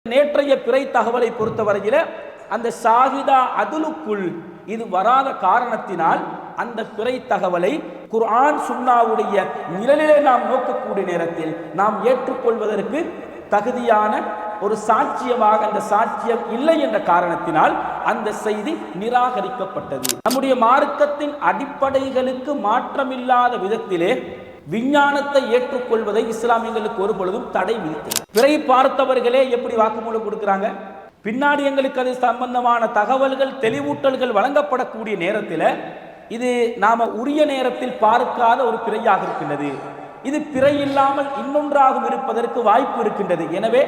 நேற்றைய பிறை தகவலை பொறுத்தவரையில அந்த ஷாஹிதா அதுலுக்குள் இது வராத காரணத்தினால் அந்த பிறை தகவலை குர்ஆன் சுன்னாவுடைய நிழலிலே நாம் நோக்கக்கூடிய நேரத்தில் நாம் ஏற்றுக்கொள்வதற்கு தகுதியான ஒரு சாட்சியமாக அந்த சாட்சியம் இல்லை என்ற காரணத்தினால் அந்த செய்தி நிராகரிக்கப்பட்டது. நம்முடைய மார்க்கத்தின் அடிப்படைகளுக்கு மாற்றமில்லாத விதத்திலே விஞ்ஞானத்தை ஏற்றுக்கொள்வதை இஸ்லாமியர்களுக்கு ஒரு பொழுதும் தடை விதித்தது. பிறை பார்த்தவர்களே எப்படி வாக்குமூலம் கொடுக்கிறாங்க, பின்னாடி எங்களுக்கு அது சம்பந்தமான தகவல்கள் தெளிவூட்டல்கள் வழங்கப்படக்கூடிய நேரத்தில் இது நாம உரிய நேரத்தில் பார்க்காத ஒரு பிறையாக இருக்கின்றது, இது பிறை இல்லாமல் இன்னொன்றாகவும் இருப்பதற்கு வாய்ப்பு இருக்கின்றது. எனவே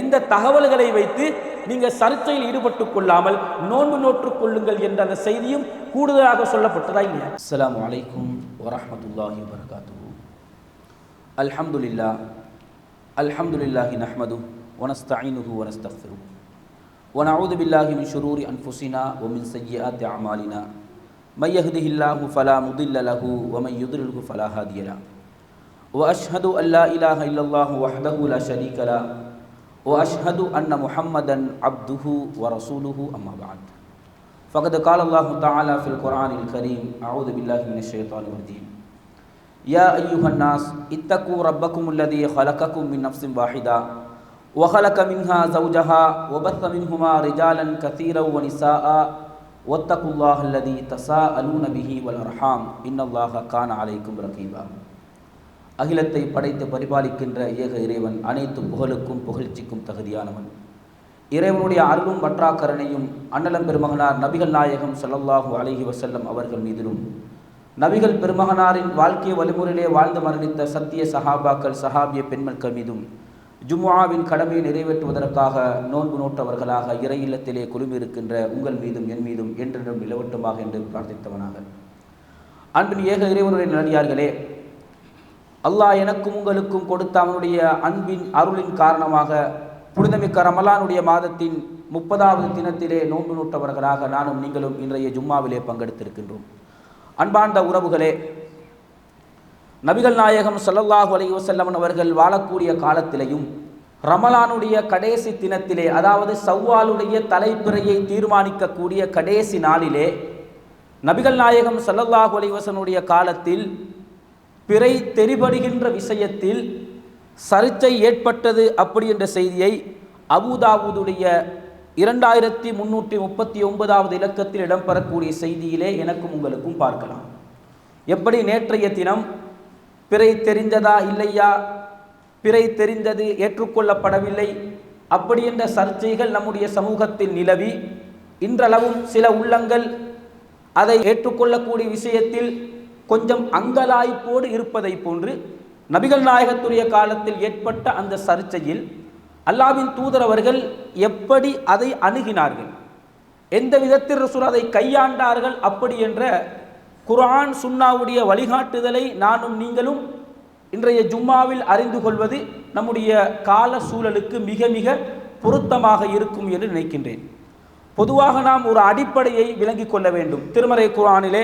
இந்த தகவல்களை வைத்து நீங்க சர்ச்சையில் ஈடுபட்டுக் கொள்ளாமல் நோன்பு நோற்றுக் கொள்ளுங்கள் என்ற அந்த செய்தியும் கூடுதலாக சொல்லப்பட்டதா இல்லையா? அஸ்ஸலாமு அலைக்கும் வரஹ்மத்துல்லாஹி வபரகாத்துஹு. அல்ஹம்துலில்லாஹி நஹ்மதுஹு வ நஸ்தஈனுஹு வ நஸ்தக்ஃபிருஹு வ நஊது பில்லாஹி மின் ஷுரூரி அன்ஃபுஸினா வ மின் ஸய்யிஆத்தி அஅமாலினா மை யஹ்திஹில்லாஹு ஃபலா முதில்ல லஹு வ மை யுத்லில்ஹு ஃபலா ஹாதிய லஹு வ அஷ்ஹது அன் லா இலாஹ இல்லல்லாஹு வஹ்தஹு லா ஷரீக லஹு வ அஷ்ஹது அன்ன முஹம்மதன் அப்துஹு வ ரசூலுஹு அம்மா பஅத். ஃபகத் கால அல்லாஹு தஆலா ஃபில் குர்ஆனில் கரீம் அஊது பில்லாஹி மினஷ் ஷைத்தானிர் ரஜீம். யா அய்யுஹன் நாஸ் இத்தகு ரப்பக்குமுல்லதீ خلقكم من نفس واحدة وخلق منها زوجها وبث منهما رجالا كثيرا ونساء واتقوا الله الذي تساءلون به والأرحام إن الله كان عليكم رقيبا. அகிலத்தை படைத்து பரிபாலிக்கின்ற ஏக இறைவன் அனைத்து புகழுக்கும் புகழ்ச்சிக்கும் தகுதியானவன். இறைவனுடைய அருளும் பற்றாக்கரணையும் அண்ணலம் பெருமகனார் நபிகள் நாயகம் ஸல்லல்லாஹு அலைஹி வஸல்லம் அவர்கள் மீதிலும் நபிகள் பெருமகனாரின் வாழ்க்கை வழிமுறையிலே வாழ்ந்து மரணித்த சத்திய சஹாபாக்கள் சஹாபிய பெண்மக்கள் மீதும் ஜும்ஆவின் கடமையை நிறைவேற்றுவதற்காக நோன்பு நோட்டவர்களாக இறை இல்லத்திலே குழுமியிருக்கின்ற உங்கள் மீதும் என் மீதும் என்றென்றும் நிலவட்டுமாக என்று பிரார்த்தித்தவனாக, அன்பின் ஏக இறைவனுடைய நல்லடியார்களே, அல்லாஹ் எனக்கும் உங்களுக்கும் கொடுத்த அவனுடைய அன்பின் அருளின் காரணமாக புனிதமிக்க ரமலானுடைய மாதத்தின் 30வது தினத்திலே நோன்பு நோட்டவர்களாக நானும் நீங்களும் இன்றைய ஜும்மாவிலே பங்கெடுத்திருக்கின்றோம். அன்பார்ந்த உறவுகளே, நபிகள் நாயகம் ஸல்லல்லாஹு அலைஹி வஸல்லம் அவர்கள் வாழக்கூடிய காலத்திலேயும் ரமலானுடைய கடைசி தினத்திலே, அதாவது ஷவ்வாலுடைய தலைப்பிறையை தீர்மானிக்கக்கூடிய கடைசி நாளிலே நபிகள் நாயகம் ஸல்லல்லாஹு அலைஹி வஸல்லம் காலத்தில் பிறை தெரிபடுகின்ற விஷயத்தில் சர்ச்சை ஏற்பட்டது அப்படி என்ற செய்தியை அபூதாவூதுடைய 2339வது இலக்கத்தில் இடம்பெறக்கூடிய செய்தியிலே எனக்கும் உங்களுக்கும் பார்க்கலாம். எப்படி நேற்றைய தினம் பிறை தெரிந்ததா இல்லையா, பிறை தெரிந்தது ஏற்றுக்கொள்ளப்படவில்லை அப்படி என்ற சர்ச்சைகள் நம்முடைய சமூகத்தில் நிலவி இன்றளவும் சில உள்ளங்கள் அதை ஏற்றுக்கொள்ளக்கூடிய விஷயத்தில் கொஞ்சம் அங்கலாய்ப்போடு இருப்பதை போன்று நபிகள் நாயகத்துடைய காலத்தில் ஏற்பட்ட அந்த சர்ச்சையில் அல்லாஹ்வின் தூதர் அவர்கள் எப்படி அதை அணுகினார்கள், எந்த விதத்தில் ரசூல் அதை கையாண்டார்கள் அப்படி என்ற குர்ஆன் சுன்னாவுடைய வழிகாட்டுதலை நானும் நீங்களும் இன்றைய ஜும்மாவில் அறிந்து கொள்வது நம்முடைய கால சூழலுக்கு மிக மிக பொருத்தமாக இருக்கும் என்று நினைக்கின்றேன். பொதுவாக நாம் ஒரு அடிப்படையை விளங்கிக் கொள்ள வேண்டும். திருமறை குர்ஆனிலே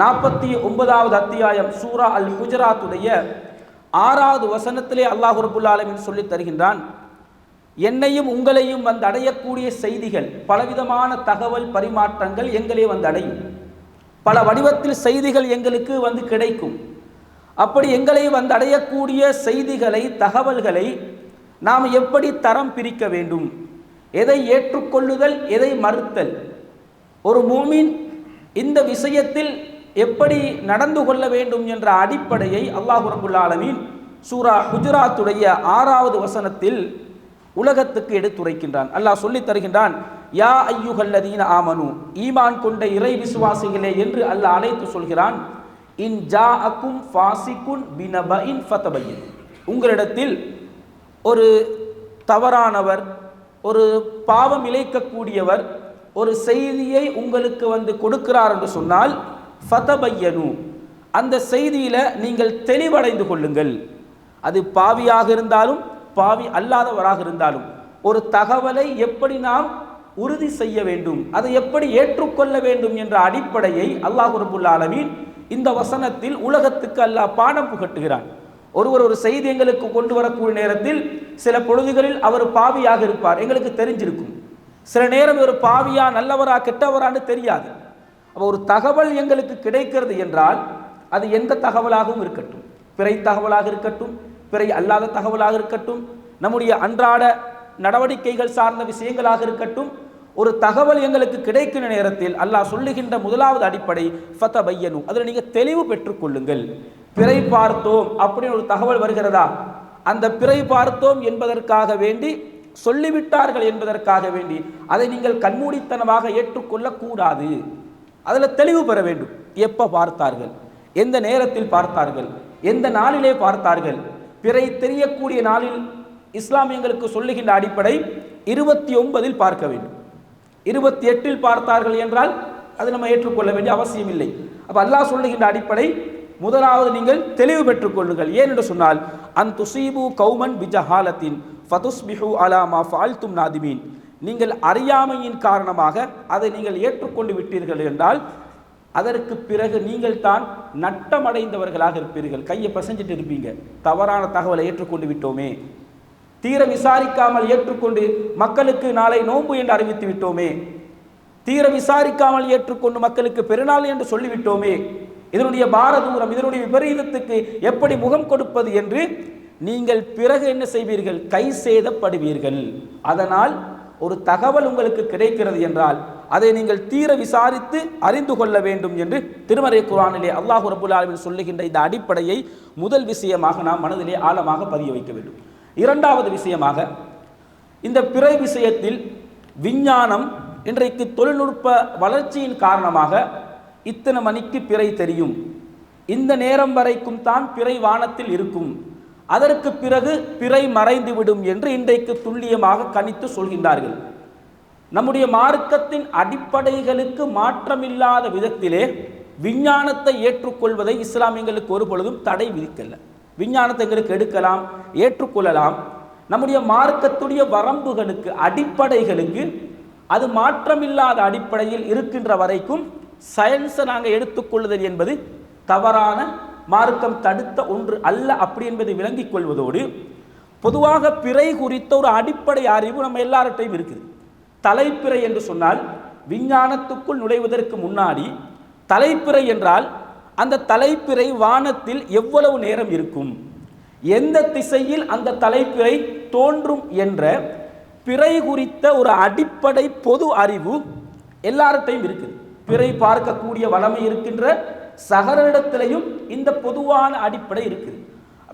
49வது அத்தியாயம் சூரா அல் ஹுஜராத்துடைய 6வது வசனத்திலே அல்லாஹ் ரப்பல் ஆலமீன் சொல்லித் தருகின்றான், என்னையும் உங்களையும் வந்து அடையக்கூடிய செய்திகள், பலவிதமான தகவல் பரிமாற்றங்கள் எங்களே வந்து அடையும், பல வடிவத்தில் செய்திகள் எங்களுக்கு வந்து கிடைக்கும். அப்படி எங்களை வந்து அடையக்கூடிய செய்திகளை தகவல்களை நாம் எப்படி தரம் பிரிக்க வேண்டும், எதை ஏற்றுக்கொள்ளுதல் எதை மறுத்தல், ஒரு மூமின் இந்த விஷயத்தில் எப்படி நடந்து கொள்ள வேண்டும் என்ற அடிப்படையை அல்லாஹ் ரப்பல் ஆலமீன் சூரா ஹுஜராத்துடைய 6வது வசனத்தில் உலகத்துக்கு எடுத்துரைக்கின்றான். அல்லாஹ் சொல்லித் தருகின்றான், யா அய்யுஹல்லதீன ஆமனு, ஈமான் கொண்ட இறை விசுவாசிகளே என்று அல்லாஹ் அழைத்து சொல்கிறான். இன் ஜாஅக்கும் ஃபாசிகுன் பினபஇன் ஃபதபையன், உங்களிடத்தில் ஒரு தவறானவர், ஒரு பாவம் இழைக்கக்கூடியவர் ஒரு செய்தியை உங்களுக்கு வந்து கொடுக்கிறார் என்று சொன்னால் ஃபதபையனு, அந்த செய்தியில நீங்கள் தெளிவடைந்து கொள்ளுங்கள். அது பாவியாக இருந்தாலும் பாவி அல்லாதவராக இருந்தாலும் ஒரு தகவலை எப்படி நாம் உறுதி செய்ய வேண்டும், அதை எப்படி ஏற்றுக்கொள்ள வேண்டும் என்ற அடிப்படையை அல்லாஹ் ரப்பல் ஆலமீன் இந்த வசனத்தில் உலகத்துக்கு அல்லாஹ் பாடம் புகட்டுகிறான். ஒருவர் ஒரு செய்தி எங்களுக்கு கொண்டு வரக்கூடிய நேரத்தில் சில பொழுதுகளில் அவர் பாவியாக இருப்பார், எங்களுக்கு தெரிஞ்சிருக்கும். சில நேரம் ஒரு பாவியா நல்லவரா கெட்டவரான்னு தெரியாது. அப்போ ஒரு தகவல் எங்களுக்கு கிடைக்கிறது என்றால் அது எந்த தகவலாகவும் இருக்கட்டும், பிறை தகவலாக இருக்கட்டும், பிறை அல்லாத தகவலாக இருக்கட்டும், நம்முடைய அன்றாட நடவடிக்கைகள் சார்ந்த விஷயங்களாக இருக்கட்டும், ஒரு தகவல் எங்களுக்கு கிடைக்கிற நேரத்தில் அல்லாஹ் சொல்லுகின்ற முதலாவது அடிப்படை ஃபதபையனு, அதில் நீங்கள் தெளிவு பெற்றுக்கொள்ளுங்கள். பிறை பார்த்தோம் அப்படின்னு ஒரு தகவல் வருகிறதா, அந்த பிறை பார்த்தோம் என்பதற்காக வேண்டி சொல்லிவிட்டார்கள் என்பதற்காக வேண்டி அதை நீங்கள் கண்மூடித்தனமாக ஏற்றுக்கொள்ளக்கூடாது. அதில் தெளிவு பெற வேண்டும். எப்போ பார்த்தார்கள், எந்த நேரத்தில் பார்த்தார்கள், எந்த நாளிலே பார்த்தார்கள். பிறை தெரியக்கூடிய நாளில் இஸ்லாமியங்களுக்கு சொல்லுகின்ற அடிப்படை 29 பார்க்க வேண்டும். 28 பார்த்தார்கள் என்றால் அது நம்ம ஏற்றுக்கொள்ள வேண்டிய அவசியம் இல்லை. அப்போ அல்லாஹ் சொல்லுகின்ற அடிப்படை முதலாவது நீங்கள் தெளிவு பெற்றுக் கொள்ளுங்கள். ஏன் என்று சொன்னால் அன் துசீபு கௌமன் பிஜஹாலத்தின் ஃபதுஸ்பிஹு அலா மா ஃபஅல்தும் நாதிமீன், நீங்கள் அறியாமையின் காரணமாக அதை நீங்கள் ஏற்றுக்கொண்டு விட்டீர்கள் என்றால் அதற்கு பிறகு நீங்கள் தான் நட்டமடைந்தவர்களாக இருப்பீர்கள். கையை பசஞ்சிட்டு இருப்பீங்க. தவறான தகவலை ஏற்றுக்கொண்டு விட்டோமே, தீர விசாரிக்காமல் ஏற்றுக்கொண்டு மக்களுக்கு நாளை நோன்பு என்று அறிவித்து விட்டோமே, தீர விசாரிக்காமல் ஏற்றுக்கொண்டு மக்களுக்கு பெருநாள் என்று சொல்லிவிட்டோமே, இதனுடைய பாரதூரம், இதனுடைய விபரீதத்துக்கு எப்படி முகம் கொடுப்பது என்று நீங்கள் பிறகு என்ன செய்வீர்கள், கை சேதப்படுவீர்கள். அதனால் ஒரு தகவல் உங்களுக்கு கிடைக்கிறது என்றால் அதை நீங்கள் தீர விசாரித்து அறிந்து கொள்ள வேண்டும் என்று திருமறை குர்ஆனிலே அல்லாஹ் ரப்பல் ஆலமீன் சொல்லுகின்ற இந்த அடிப்படையை முதல் விஷயமாக நாம் மனதிலே ஆழமாக பதிய வைக்க வேண்டும். இரண்டாவது விஷயமாக, இந்த பிறை விஷயத்தில் விஞ்ஞானம் இன்றைக்கு தொழில்நுட்ப வளர்ச்சியின் காரணமாக இத்தனை மணிக்கு பிறை தெரியும், இந்த நேரம் வரைக்கும் தான் பிறை வானத்தில் இருக்கும், அதற்கு பிறகு பிறை மறைந்துவிடும் என்று இன்றைக்கு துல்லியமாக கணித்து சொல்கின்றார்கள். நம்முடைய மார்க்கத்தின் அடிப்படைகளுக்கு மாற்றமில்லாத விதத்திலே விஞ்ஞானத்தை ஏற்றுக்கொள்வதை இஸ்லாமியங்களுக்கு ஒரு பொழுதும் தடை விதிக்கல. விஞ்ஞானத்தை எங்களுக்கு எடுக்கலாம், ஏற்றுக்கொள்ளலாம். நம்முடைய மார்க்கத்துடைய வரம்புகளுக்கு, அடிப்படைகளுக்கு அது மாற்றமில்லாத அடிப்படையில் இருக்கின்ற வரைக்கும் சயின்ஸை நாங்கள் எடுத்துக்கொள்ளுதல் என்பது தவறான, மார்க்கம் தடுத்த ஒன்று அல்ல. அப்படி என்பதை விளங்கிக் கொள்வதோடு பொதுவாக பிறை குறித்த ஒரு அடிப்படை அறிவு நம்ம எல்லார்ட்டையும் இருக்குது. தலைப்பிறை என்று சொன்னால் விஞ்ஞானத்துக்குள் நுழைவதற்கு முன்னாடி தலைப்பிறை என்றால் அந்த தலைப்பிறை வானத்தில் எவ்வளவு நேரம் இருக்கும், எந்த திசையில் அந்த தலைப்பிறை தோன்றும் என்ற பிறை குறித்த ஒரு அடிப்படை பொது அறிவு எல்லார்ட்டையும் இருக்குது. பிறை பார்க்கக்கூடிய வளமை இருக்கின்ற சகரிடத்திலையும் இந்த பொதுவான அடிப்படை இருக்குது.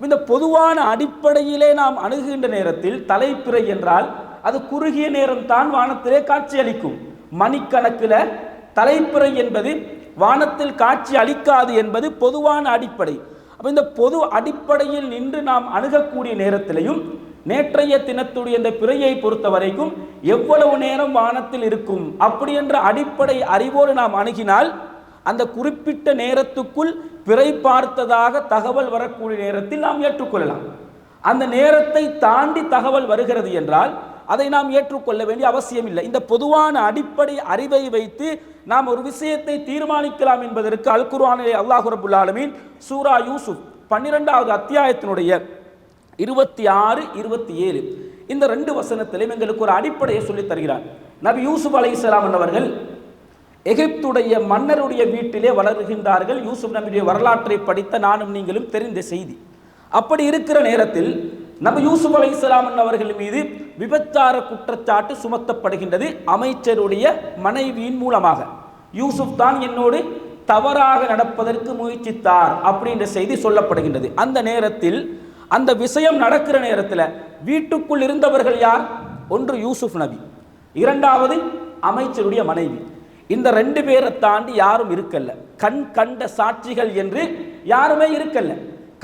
இந்த பொதுவான அடிப்படையிலே நாம் அணுகுகின்ற நேரத்தில் தலைப்பிறை என்றால் அது குறுகிய நேரம் தான் வானத்திலே காட்சி அளிக்கும். மணிக்கணக்கில் தலைப்பிறை என்பது வானத்தில் காட்சி அளிக்காது என்பது பொதுவான அடிப்படை. அப்போ இந்த பொது அடிப்படையில் நின்று நாம் அணுகக்கூடிய நேரத்திலையும் நேற்றைய தினத்துடைய இந்த பிறையை பொறுத்த வரைக்கும் எவ்வளவு நேரம் வானத்தில் இருக்கும் அப்படி என்ற அடிப்படை அறிவோடு நாம் அணுகினால் அந்த குறிப்பிட்ட நேரத்துக்குள் பிறை பார்த்ததாக தகவல் வரக்கூடிய நேரத்தில் நாம் ஏற்றுக்கொள்ளலாம். அந்த நேரத்தை தாண்டி தகவல் வருகிறது என்றால் அதை நாம் ஏற்றுக்கொள்ள வேண்டிய அவசியம் இல்லை. இந்த பொதுவான அடிப்படை அறிவை வைத்து நாம் ஒரு விஷயத்தை தீர்மானிக்கலாம் என்பதற்கு அல் குர்ஆனிலே அல்லாஹ் ரப்பல் ஆலமீன் சூரா யூசுப் 12வது அத்தியாயத்தினுடைய 26, 27 இந்த 2 வசனத்திலும் எங்களுக்கு ஒரு அடிப்படையை சொல்லித் தருகிறார். நபி யூசுப் அலைஹிஸ்ஸலாம் என்பவர்கள் எகிப்துடைய மன்னருடைய வீட்டிலே வளர்கின்றார்கள். யூசுப் நபியுடைய வரலாற்றை படித்த நானும் நீங்களும் தெரிந்த செய்தி. அப்படி இருக்கிற நேரத்தில் நபி யூசுப் அலைஹிஸ்ஸலாம் அவர்கள் மீது விபச்சார குற்றச்சாட்டு சுமத்தப்படுகின்றது அமைச்சருடைய மனைவியின் மூலமாக. யூசுப் தான் என்னோடு தவறாக நடப்பதற்கு முயற்சித்தார் அப்படின்ற செய்தி சொல்லப்படுகின்றது. அந்த நேரத்தில் அந்த விஷயம் நடக்கிற நேரத்தில் வீட்டுக்குள் இருந்தவர்கள் யார்? ஒன்று யூசுப் நபி, இரண்டாவது அமைச்சருடைய மனைவி. இந்த 2 பேரை தாண்டி யாரும் இருக்கல்ல. கண் கண்ட சாட்சிகள் என்று யாருமே இருக்கல்ல.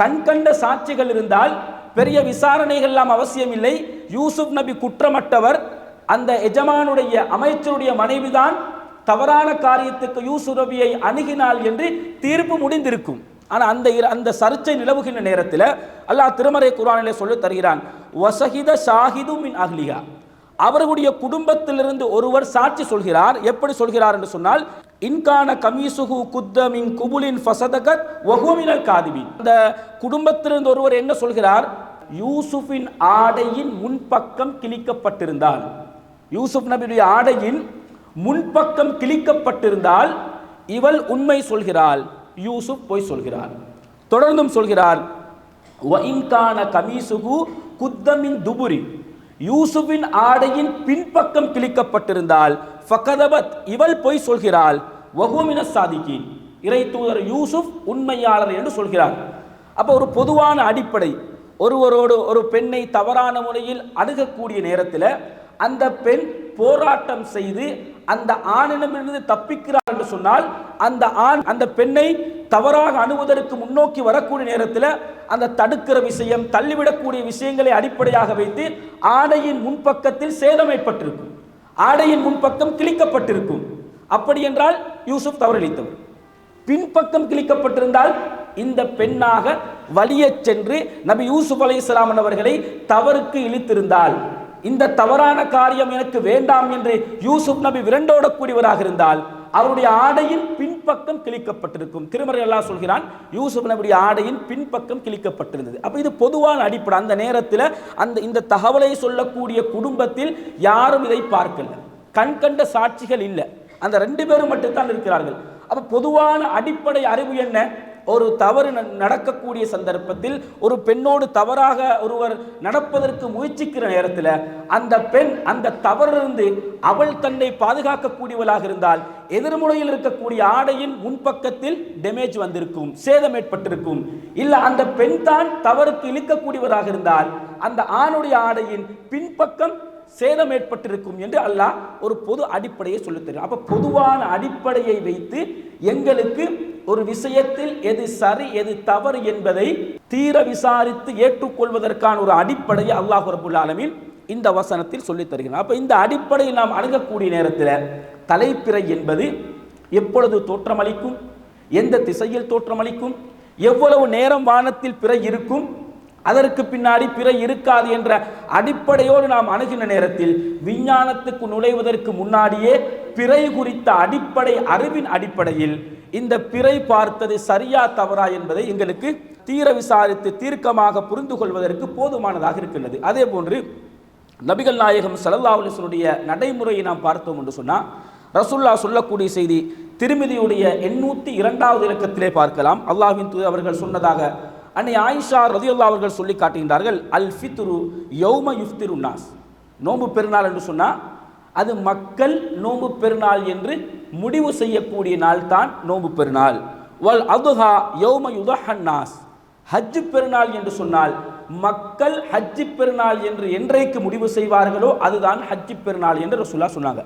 கண் கண்ட சாட்சிகள் இருந்தால் பெரிய விசாரணைகள் எல்லாம் அவசியம் இல்லை. யூசுப் நபி குற்றமற்றவர், அந்த எஜமானுடைய அமைச்சருடைய மனைவிதான் தவறான காரியத்துக்கு யூசுப் நபியை அணுகினாள் என்று தீர்ப்பு முடிந்திருக்கும். ஆனால் அந்த சர்ச்சை நிலவுகின்ற நேரத்தில் அல்லாஹ் திருமறை குர்ஆனிலே சொல்லி தருகிறான், வஸஹித ஷாஹிது மின் அஹ்லிஹா, அவர்களுடைய குடும்பத்திலிருந்து ஒருவர் சாட்சி சொல்கிறார். எப்படி சொல்கிறார் என்று சொன்னால், இன்கான கமீசுஹு குத்த மின் குபுலின் ஃபஸதகத் வஹுவ மினல் காதிபின். அந்த குடும்பத்திலிருந்து ஒருவர் என்ன சொல்கிறார், யூசுஃபின் ஆடையின் முன்பக்கம் கிழிக்கப்பட்டிருந்தால், யூசுப் நபியுடைய ஆடையின் முன்பக்கம் கிழிக்கப்பட்டிருந்தால் இவள் உண்மை சொல்கிறாள், யூசுப் பொய் சொல்கிறார். தொடர்ந்தும் சொல்கிறார், வஇன்கான கமீசுஹு குத்த மின் துபுரி, யூசுஃபின் ஆடையின் பின்பக்கம் கிழிக்கப்பட்டிருந்தால் ஃபகதபத், இவள் பொய் சொல்கிறாள், வஹுவ மினஸ் சாதிகீன், இறை தூதர் யூசுப் உண்மையாளர் என்று சொல்கிறார். அப்போ ஒரு பொதுவான அடிப்படை, ஒருவரோடு ஒரு பெண்ணை தவறான முறையில் அணுகக்கூடிய நேரத்தில் அந்த பெண் போராட்டம் செய்து அந்த ஆணிடமிருந்து தப்பிக்கிறார் என்று சொன்னால், அந்த ஆண் அந்த பெண்ணை தவறாக அணுவதற்கு முன்னோக்கி வரக்கூடிய நேரத்தில் அந்த தடுக்கிற விஷயம், தள்ளிவிடக்கூடிய விஷயங்களை அடிப்படையாக வைத்து ஆடையின் முன்பக்கத்தில் சேதம் ஏற்பட்டிருக்கும், ஆடையின் முன்பக்கம் கிழிக்கப்பட்டிருக்கும். அப்படி என்றால் யூசுப் தவறளித்தவர். பின்பக்கம் கிழிக்கப்பட்டிருந்தால் இந்த பெண்ணாக வலியச் சென்று நபி யூசுப் அலைஹிஸ்ஸலாம் அவர்களை தவறுக்கு இழுத்திருந்தால், இந்த தவறான காரியம் எனக்கு வேண்டாம் என்று யூசுப் நபி விரண்டோடக்கூடியவராக இருந்தால் அவருடைய ஆடையின் பின்பக்கம் கிழிக்கப்பட்டிருக்கும். திருமறை அல்லாஹ் சொல்கிறான், யூசுப் நபியுடைய ஆடையின் பின்பக்கம் கிழிக்கப்பட்டிருந்தது. அப்ப இது பொதுவான அடிப்படை. அந்த நேரத்தில் இந்த தகவலை சொல்லக்கூடிய குடும்பத்தில் யாரும் இதை பார்க்கல, கண்கண்ட சாட்சிகள் இல்லை, அந்த 2 பேரும் மட்டும்தான் இருக்கிறார்கள். அப்ப பொதுவான அடிப்படை அறிவு என்ன, ஒரு தவறு நடக்கக்கூடிய சந்தர்ப்பத்தில் ஒரு பெண்ணோடு தவறாக ஒருவர் நடப்பதற்கு முயற்சிக்கிற நேரத்தில் அந்த பெண் அந்த தவறிலிருந்து அவள் தன்னை பாதுகாக்கக்கூடியவளாக இருந்தால் எதிர்முனையில் இருக்கக்கூடிய ஆடையின் முன்பக்கத்தில் டேமேஜ் வந்திருக்கும், சேதம் ஏற்பட்டிருக்கும். இல்ல அந்த பெண் தான் தவறுக்கு இழுக்கக்கூடியவராக இருந்தால் அந்த ஆணுடைய ஆடையின் பின்பக்கம் சேதம் ஏற்பட்டிருக்கும் என்று அல்லாஹ் ஒரு பொது அடிப்படையை சொல்லித் தருகிறார். அப்ப பொதுவான அடிப்படையை வைத்து எங்களுக்கு ஒரு விஷயத்தில் எது சரி எது தவறு என்பதை தீர விசாரித்து ஏற்றுக்கொள்வதற்கான ஒரு அடிப்படையை அல்லாஹ் ரப்பல் ஆலமீன் இந்த வசனத்தில் சொல்லித் தருகிறார். அப்ப இந்த அடிப்படையில் நாம் அணுகக்கூடிய நேரத்தில் தலைப்பிறை என்பது எப்பொழுது தோற்றமளிக்கும், எந்த திசையில் தோற்றமளிக்கும், எவ்வளவு நேரம் வானத்தில் பிறை இருக்கும், அதற்கு பின்னாடி பிறை இருக்காது என்ற அடிப்படையோடு நாம் அணுகின நேரத்தில் விஞ்ஞானத்துக்கு நுழைவதற்கு முன்னாடியே பிறை குறித்த அடிப்படை அறிவின் அடிப்படையில் இந்த பிறை பார்த்தது சரியா தவறா என்பதை எங்களுக்கு தீர விசாரித்து தீர்க்கமாக புரிந்து கொள்வதற்கு போதுமானதாக இருக்கின்றது. அதே போன்று நபிகள் நாயகம் ஸல்லல்லாஹு அலைஹி வஸல்லம் நடைமுறையை நாம் பார்த்தோம் என்று சொன்னால், ரசூலுல்லாஹ் சொல்லக்கூடிய செய்தி திருமிதியுடைய 802வது இலக்கத்திலே பார்க்கலாம். அல்லாஹ்வின் தூதர் அவர்கள் சொன்னதாக அன்னை ஆயிஷா ரலியல்லாஹு அவர்கள் சொல்லி காட்டுகின்றார்கள், அல் ஃபித்ரு யௌம யுஃப்திருன் நாஸ், நோன்பு பெருநாள் என்று சொன்னால் அது மக்கள் நோன்பு பெருநாள் என்று முடிவு செய்யக்கூடிய நாள் தான் நோன்பு பெருநாள். வல் அதுஹா யௌம யுதஹன் நாஸ், ஹஜ் பெருநாள் என்று சொன்னால் மக்கள் ஹஜ் பெருநாள் என்று என்றைக்கு முடிவு செய்வார்களோ அதுதான் ஹஜ் பெருநாள் என்று ரசூலுல்லாஹ் சொன்னாங்க.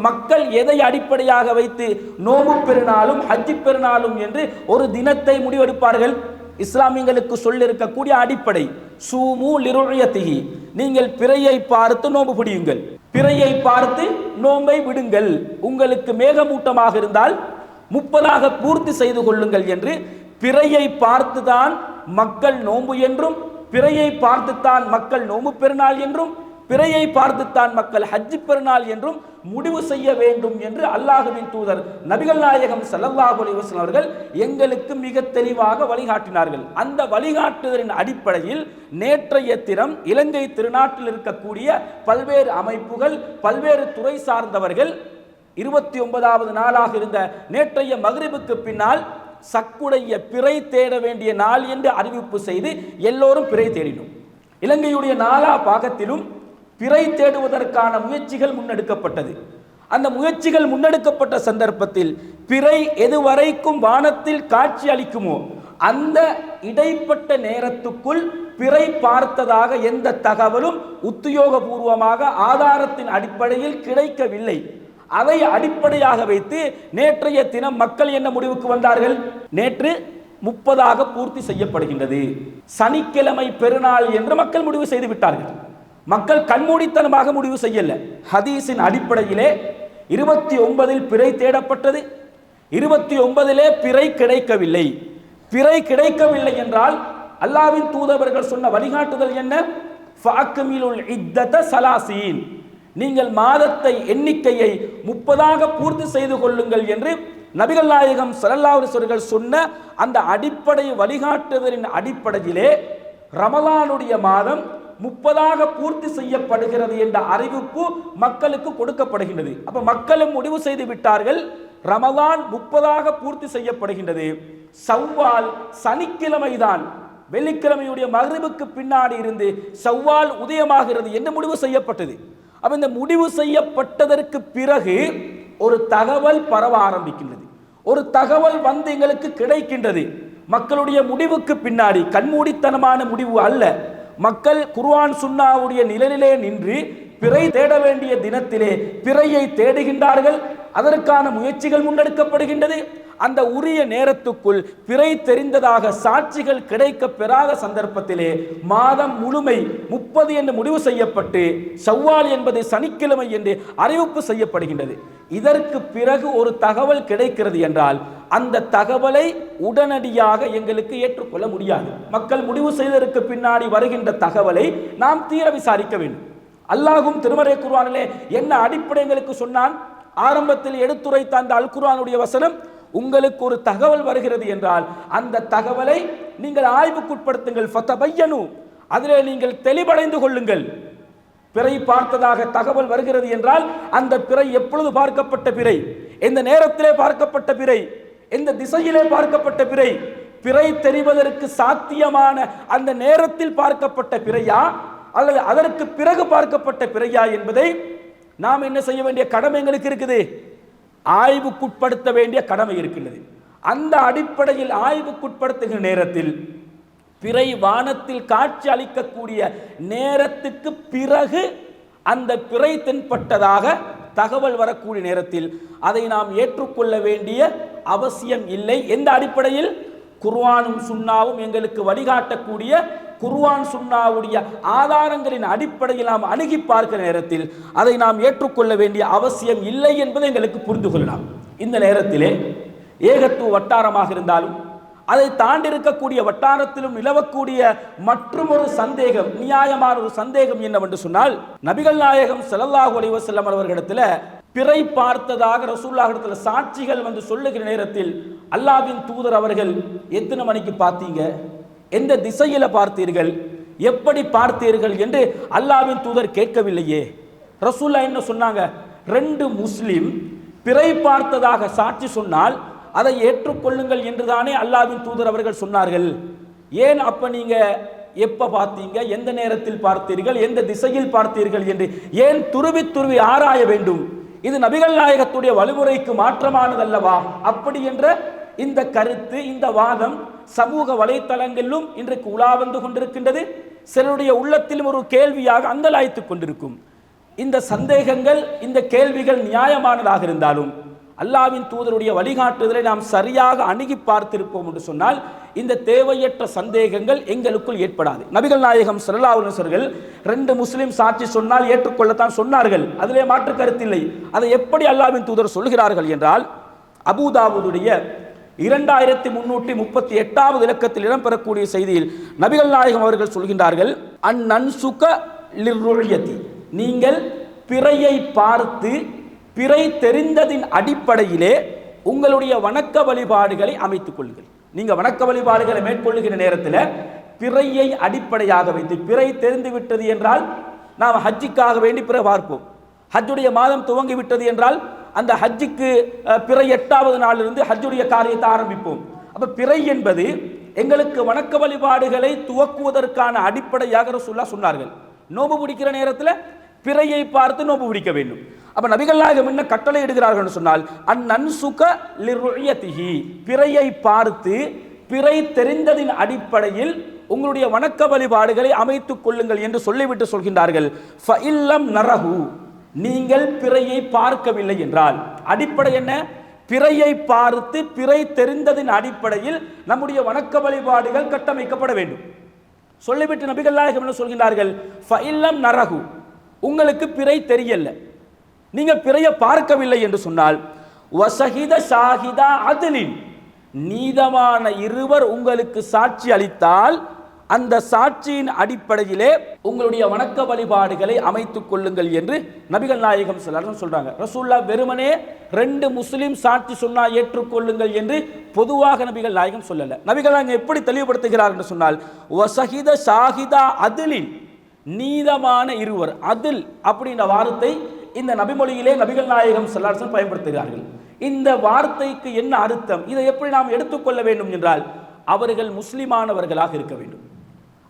மக்கள் எதை அடிப்படையாக வைத்து நோன்பு பெருநாளும் ஹஜ் பெருநாளும் என்று ஒரு தினத்தை முடிவெடுப்பார்கள்? இஸ்லாமியங்களுக்கு சொல்லிருக்கக்கூடிய அடிப்படை சூமு லிருயத்திஹி, நீங்கள் பிறையை பார்த்து நோன்பு பிடியுங்கள், பிறையை பார்த்து நோன்பை விடுங்கள், உங்களுக்கு மேகமூட்டமாக இருந்தால் 30ஆக பூர்த்தி செய்து கொள்ளுங்கள் என்று பிறையை பார்த்துதான் மக்கள் நோன்பு என்றும், பிறையை பார்த்துத்தான் மக்கள் நோன்பு பெருநாள் என்றும், பிறையை பார்த்துத்தான் மக்கள் ஹஜ் பெருநாள் என்றும் முடிவு செய்ய வேண்டும் என்று அல்லாஹ்வின் தூதர் நபிகள் நாயகம் ஸல்லல்லாஹு அலைஹி வஸல்லம் அவர்கள் எங்களுக்கு மிக தெளிவாக வழிகாட்டினார்கள். அந்த வழிகாட்டுதலின் அடிப்படையில் நேற்றைய தினம் இலங்கை திருநாட்டில் இருக்கக்கூடிய பல்வேறு அமைப்புகள், பல்வேறு துறை சார்ந்தவர்கள் 29வது நாளாக இருந்த நேற்றைய மக்ரிபுக்கு பின்னால் சக்குடைய பிறை தேட வேண்டிய நாள் என்று அறிவிப்பு செய்து எல்லோரும் பிறை தேடினோம். இலங்கையுடைய நாலா பாகத்திலும் பிறை தேடுவதற்கான முயற்சிகள் முன்னெடுக்கப்பட்டது. அந்த முயற்சிகள் முன்னெடுக்கப்பட்ட சந்தர்ப்பத்தில் பிறை எதுவரைக்கும் வானத்தில் காட்சி அளிக்குமோ அந்த இடைப்பட்ட நேரத்துக்குள் பிறை பார்த்ததாக எந்த தகவலும் உத்தியோகபூர்வமாக ஆதாரத்தின் அடிப்படையில் கிடைக்கவில்லை. அதை அடிப்படையாக வைத்து நேற்றைய தினம் மக்கள் என்ன முடிவுக்கு வந்தார்கள்? நேற்று 30ஆக பூர்த்தி செய்யப்படுகின்றது, சனிக்கிழமை பெருநாள் என்று மக்கள் முடிவு செய்து விட்டார்கள். மக்கள் கண்மூடித்தனமாக முடிவு செய்யல. ஹதீஸின் அடிப்படையிலே 29இல் பிறை தேடப்பட்டது, 29இலே பிறை கிடைக்கவில்லை. பிறை கிடைக்கவில்லை என்றால் அல்லாஹ்வின் தூதர்கள் சொன்ன வழிகாட்டுதல் என்ன? ஃபஅக்மிலுல் இத்தத ஸலாஸீன், நீங்கள் மாதத்தை எண்ணிக்கையை 30 பூர்த்தி செய்து கொள்ளுங்கள் என்று நபிகள் நாயகம் ஸல்லல்லாஹு அலைஹி வஸல்லம் சொன்ன அந்த அடிப்படை வழிகாட்டுதலின் அடிப்படையிலே ரமலானுடைய மாதம் 30 பூர்த்தி செய்யப்படுகிறது என்ற அறிவிப்பு மக்களுக்கு கொடுக்கப்படுகின்றது. அப்ப மக்களும் முடிவு செய்து விட்டார்கள், ரமலான் 30 பூர்த்தி செய்யப்படுகின்றது, ஷவ்வால் சனிக்கிழமை தான், வெள்ளிக்கிழமையுடைய மக்ரிபுக்கு பின்னாடி இருந்து ஷவ்வால் உதயமாகிறது என்று முடிவு செய்யப்பட்டது. அப்ப இந்த முடிவு செய்யப்பட்டதற்கு பிறகு ஒரு தகவல் பரவ ஆரம்பிக்கின்றது. ஒரு தகவல் வந்து எங்களுக்கு கிடைக்கின்றது. மக்களுடைய முடிவுக்கு பின்னாடி கண்மூடித்தனமான முடிவு அல்ல, மக்கள் குர்ஆன் சுன்னாவுடைய நிழலிலே நின்று பிறை தேட வேண்டிய தினத்திலே பிறையை தேடுகின்றார்கள். அதற்கான முயற்சிகள் முன்னெடுக்கப்படுகின்றது. அந்த உரிய நேரத்துக்குள் பிறை தெரிந்ததாக சாட்சிகள் கிடைக்க பெறாத சந்தர்ப்பத்திலே மாதம் முழுமை 30 என்று முடிவு செய்யப்பட்டு ஷவ்வால் என்பது சனிக்கிழமை என்று அறிவிப்பு செய்யப்படுகின்றது. இதற்கு பிறகு ஒரு தகவல் கிடைக்கிறது என்றால் அந்த தகவலை உடனடியாக எங்களுக்கு ஏற்றுக்கொள்ள முடியாது. மக்கள் முடிவு செய்ததற்கு பின்னாடி வருகின்ற தகவலை நாம் தீர விசாரிக்க வேண்டும். அல்லாஹ்வும் திருமறை குர்ஆனிலே என்ன அடிப்படை எங்களுக்கு சொன்னான்? ஆரம்பத்தில் எடுத்துரைத்த அந்த அல் குர்ஆனுடைய வசனம், உங்களுக்கு ஒரு தகவல் வருகிறது என்றால் அந்த தகவலை நீங்கள் ஆய்வுக்குட்படுத்துங்கள், ஃபதபையனு, அதிலே நீங்கள் தெளிவடைந்து கொள்ளுங்கள். பிறை பார்த்ததாக தகவல் வருகிறது என்றால் அந்த பிறை எப்பொழுது பார்க்கப்பட்ட பிறை, எந்த நேரத்திலே பார்க்கப்பட்ட பிறை, எந்த திசையிலே பார்க்கப்பட்ட பிறை, பிறை தெரிவதற்கு சாத்தியமான அந்த நேரத்தில் பார்க்கப்பட்ட பிறையா அல்லது அதற்கு பிறகு பார்க்கப்பட்ட பிறையா என்பதை நாம் என்ன செய்ய வேண்டிய கடமை எங்களுக்கு இருக்குது? ஆய்வுக்குட்படுத்த வேண்டிய கடமை இருக்கின்றது. அந்த அடிப்படையில் ஆய்வுக்குட்படுத்துகிற நேரத்தில் பிறை வானத்தில் காட்சி அளிக்கக்கூடிய நேரத்துக்கு பிறகு அந்த பிறை தென்பட்டதாக தகவல் வரக்கூடிய நேரத்தில் அதை நாம் ஏற்றுக்கொள்ள வேண்டிய அவசியம் இல்லை. எந்த அடிப்படையில்? குர்ஆனும் சுன்னாவும் எங்களுக்கு வழிகாட்டக்கூடிய குர்ஆன் சுன்னாவுடைய ஆதாரங்களின் அடிப்படையில் நாம் அணுகி பார்க்கிற நேரத்தில் அதை நாம் ஏற்றுக்கொள்ள வேண்டிய அவசியம் இல்லை என்பதை எங்களுக்கு புரிந்து கொள்ளலாம். இந்த நேரத்திலே ஏகத்துவ வட்டாரமாக இருந்தாலும் அதை தாண்டி இருக்கக்கூடிய வட்டாரத்திலும் நிலவக்கூடிய மற்றும் ஒரு சந்தேகம், நியாயமான ஒரு சந்தேகம் என்னவென்று சொன்னால், நபிகள் நாயகம் ஸல்லல்லாஹு அலைஹி வஸல்லம் அவர்களிடத்தில் பிறை பார்த்ததாக ரசூலுல்லாஹ் இடத்துல சாட்சிகள் வந்து சொல்லுகிற நேரத்தில் அல்லாஹ்வின் தூதர் அவர்கள் எத்தனை மணிக்கு பார்த்தீங்க, எந்த திசையில பார்த்தீர்கள், எப்படி பார்த்தீர்கள் என்று அல்லாஹ்வின் தூதர் கேட்கவில்லையே. ரசூலுல்லாஹ் என்ன சொன்னாங்க? 2 முஸ்லிம் பிறை பார்த்ததாக சாட்சி சொன்னால் அதை ஏற்றுக்கொள்ளுங்கள் என்றுதானே அல்லாஹ்வின் தூதர் அவர்கள் சொன்னார்கள். ஏன் அப்ப நீங்க எப்ப பார்த்தீங்க, எந்த நேரத்தில் பார்த்தீர்கள், எந்த திசையில் பார்த்தீர்கள் என்று ஏன் துருவி துருவி ஆராய வேண்டும்? இது நபிகள் நாயகத்துடைய வழிமுறைக்கு மாற்றமானதல்லவா? அப்படி என்ற இந்த கருத்து, இந்த வாதம் சமூக வலைத்தளங்களிலும் இன்றைக்கு உலா வந்து கொண்டிருக்கின்றது. சிலருடைய உள்ளத்திலும் ஒரு கேள்வியாக அங்கலாய்த்துக் கொண்டிருக்கும். இந்த சந்தேகங்கள், இந்த கேள்விகள் நியாயமானதாக இருந்தாலும் அல்லாஹ்வின் தூதருடைய வழிகாட்டுதலை நாம் சரியாக அணுகி பார்த்திருப்போம் என்று சொன்னால் இந்த தேவையற்ற சந்தேகங்கள் எங்களுக்குள் ஏற்படாது. நபிகள் நாயகம் ஸல்லல்லாஹு அலைஹி வஸல்லம் 2 முஸ்லிம் சாட்சி சொன்னால் ஏற்றுக்கொள்ளத்தான் சொன்னார்கள், அதிலே மாற்று கருத்தில்லை. அதை எப்படி அல்லாஹ்வின் தூதர் சொல்கிறார்கள் என்றால், அபூதாவுடைய 2338வது இலக்கத்தில் இடம்பெறக்கூடிய செய்தியில் நபிகள் நாயகம் அவர்கள் சொல்கின்றார்கள், அந்நன்சுக லிர்ருயதி, நீங்கள் பிறையை பார்த்து பிறை தெரிந்ததின் அடிப்படையிலே உங்களுடைய வணக்க வழிபாடுகளை அமைத்துக் கொள்ளுங்கள். நீங்க வணக்க வழிபாடுகளை மேற்கொள்ளுகிற நேரத்தில் பிறையை அடிப்படையாக வைத்து, பிறை தெரிந்து விட்டது என்றால் நாம் ஹஜ்ஜிக்காக வேண்டி பிறை பார்ப்போம். ஹஜ்ஜுடைய மாதம் துவங்கி விட்டது என்றால் அந்த ஹஜ்ஜுக்கு பிறை 8வது நாளிலிருந்து ஹஜ்ஜுடைய காரியத்தை ஆரம்பிப்போம். அப்ப பிறை என்பது எங்களுக்கு வணக்க வழிபாடுகளை துவக்குவதற்கான அடிப்படையாக ரசூலுல்லாஹ் சொன்னார்கள். நோன்பு பிடிக்கிற நேரத்தில் பிறையை பார்த்து நோன்பு பிடிக்க வேண்டும். அப்ப நபிகள் நாயகம் என்ன கட்டளை இடுகிறார்கள் என்று சொன்னால், அந்நன்சுக லிர்ருயதிஹி, பிறையை பார்த்து பிறை தெரிந்ததின் அடிப்படையில் உங்களுடைய வணக்க வழிபாடுகளை அமைத்துக் கொள்ளுங்கள் என்று சொல்லிவிட்டு சொல்கின்றார்கள், ஃபஇல்லம் நரஹு, நீங்கள் பிறையை பார்க்கவில்லை என்றால், அடிப்படை என்ன? பிறையை பார்த்து பிறை தெரிந்ததின் அடிப்படையில் நம்முடைய வணக்க வழிபாடுகள் கட்டமைக்கப்பட வேண்டும். சொல்லிவிட்டு நபிகள் நாயகம் என்ன சொல்கின்றார்கள், ஃபஇல்லம் நரஹு, உங்களுக்கு பிறை தெரியல, நீங்க பிறையை பார்க்கவில்லை என்று சொன்னால், வசஹித ஷாஹிதா அத்லின், நீதமான இருவர் உங்களுக்கு சாட்சி அளித்தால் அந்த சாட்சியின் அடிப்படையிலே உங்களுடைய வணக்க வழிபாடுகளை அமைத்துக் கொள்ளுங்கள் என்று நபிகள் நாயகம் ஸல்லல்லாஹு அலைஹி வஸல்லம் சொல்றாங்க. ரசூலுல்லாஹ் வெறுமனே 2 முஸ்லிம் சாட்சி சொன்னா ஏற்றுக்கொள்ளுங்கள் என்று பொதுவாக நபிகள் நாயகம் சொல்லல. நபிகள் நாயகம் எப்படி தெளிவுபடுத்துகிறார் என்று சொன்னால், வஸஹித ஷாஹிதா அதிலின், நீதமான இருவர். அதில் அப்படின்ற வார்த்தை இந்த நபிமொழியிலே நபிகள் நாயகம் ஸல்லல்லாஹு அலைஹி வஸல்லம் பயன்படுத்துகிறார்கள். இந்த வார்த்தைக்கு என்ன அர்த்தம், இதை எப்படி நாம் எடுத்துக்கொள்ள வேண்டும் என்றால், அவர்கள் முஸ்லிமானவர்களாக இருக்க வேண்டும்.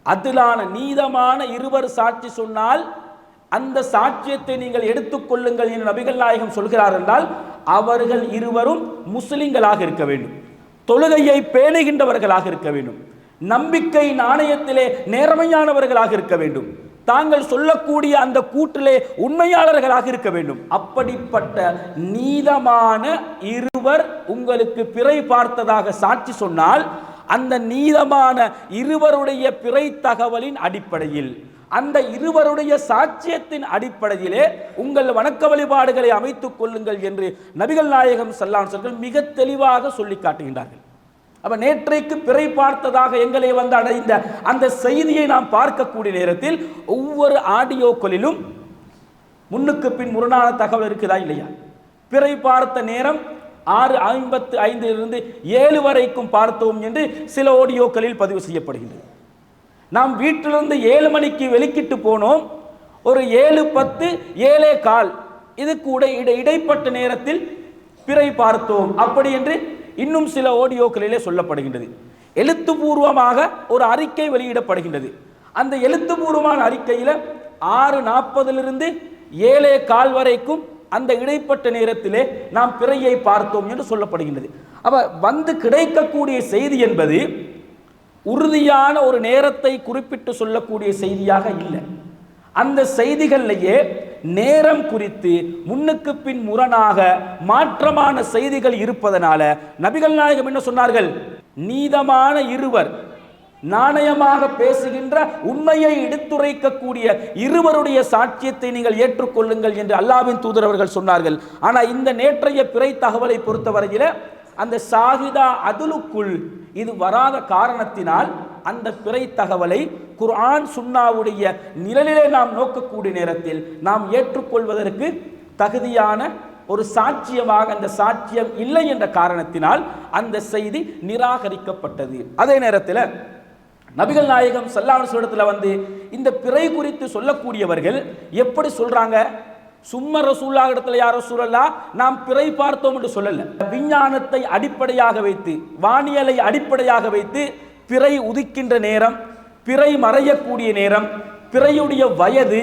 அதிலான நீதமான இருவர் சாட்சி சொன்னால் அந்த சாட்சியத்தை நீங்கள் எடுத்துக்கொள்ளுங்கள் என்று நபிகள் நாயகம் சொல்கிறார் என்றால் அவர்கள் இருவரும் முஸ்லிம்களாக இருக்க வேண்டும், தொழுகையை பேணுகின்றவர்களாக இருக்க வேண்டும், நம்பிக்கை நாணயத்திலே நேர்மையானவர்களாக இருக்க வேண்டும், தாங்கள் சொல்லக்கூடிய அந்த கூற்றிலே உண்மையாளர்களாக இருக்க வேண்டும். அப்படிப்பட்ட நீதமான இருவர் உங்களுக்கு பிறை பார்த்ததாக சாட்சி சொன்னால் அந்த நீதமான இருவருடைய பிறை தகவலின் அடிப்படையில், அந்த இருவருடைய சாட்சியத்தின் அடிப்படையிலே உங்கள் வணக்க வழிபாடுகளை அமைத்துக் கொள்ளுங்கள் என்று நபிகள் நாயகம் ஸல்லல்லாஹு அலைஹி வஸல்லம் மிக தெளிவாக சொல்லி காட்டுகின்றார்கள். அப்ப நேற்றைக்கு பிறை பார்த்ததாக எங்களை வந்து அடைந்த அந்த செய்தியை நாம் பார்க்கக்கூடிய நேரத்தில் ஒவ்வொரு ஆடியோக்களிலும் முன்னுக்கு பின் முரணான தகவல் இருக்குதா இல்லையா? பிறை பார்த்த நேரம் 6:55 7 வரைக்கும் பார்த்தோம் என்று சில ஆடியோக்களில் பதிவு செய்யப்படுகின்றது. நாம் வீட்டிலிருந்து 7 மணிக்கு வெளிக்கிட்டு போனோம், ஒரு 7:10 7:15 இது கூட இடைப்பட்ட நேரத்தில் பிறை பார்த்தோம் அப்படி என்று இன்னும் சில ஆடியோக்களிலே சொல்லப்படுகின்றது. எழுத்துப்பூர்வமாக ஒரு அறிக்கை வெளியிடப்படுகின்றது. அந்த எழுத்துப்பூர்வமான அறிக்கையில் 6:40 7:15 வரைக்கும் அந்த இடைப்பட்ட நேரத்திலே நாம் பிறையை பார்த்தோம் என்று சொல்லப்படுகின்றது. அப்ப வந்து கிடைக்கக்கூடிய செய்தி என்பது உறுதியான ஒரு நேரத்தை குறிப்பிட்டு சொல்லக்கூடிய செய்தியாக இல்லை. அந்த செய்திகளிலேயே நேரம் குறித்து முன்னுக்கு பின் முரணாக மாற்றமான செய்திகள் இருப்பதனால நபிகள் நாயகம் என்ன சொன்னார்கள், நீதமான இருவர், நாணயமாக பேசுகின்ற உண்மையை எடுத்துரைக்கக்கூடிய இருவருடைய சாட்சியத்தை நீங்கள் ஏற்றுக்கொள்ளுங்கள் என்று அல்லாஹ்வின் தூதர் அவர்கள் சொன்னார்கள். ஆனால் இந்த நேற்றைய பிறை தகவலை பொறுத்தவரையில் அந்த ஷாஹிதா அதுலுக்குள் இது வராத காரணத்தினால் அந்த பிறை தகவலை குர்ஆன் சுன்னாவுடைய நிழலிலே நாம் நோக்கக்கூடிய நேரத்தில் நாம் ஏற்றுக்கொள்வதற்கு தகுதியான ஒரு சாட்சியமாக அந்த சாட்சியம் இல்லை என்ற காரணத்தினால் அந்த செய்தி நிராகரிக்கப்பட்டது. அதே நேரத்தில் நபிகள் நாயகம் ஸல்லல்லாஹு அலைஹி வஸல்லம் வந்து இந்த பிறை குறித்து சொல்லக்கூடியவர்கள் எப்படி சொல்றாங்க, சும்மா ரசூலுல்லாஹ் இடத்துல யா ரசூலல்லாஹ் நாம் பிறை பார்த்தோம் என்று சொல்லல. விஞ்ஞானத்தை அடிப்படையாக வைத்து, வானியலை அடிப்படையாக வைத்து பிறை உதிக்கின்ற நேரம், பிறை மறையக்கூடிய நேரம், பிறையுடைய வயது,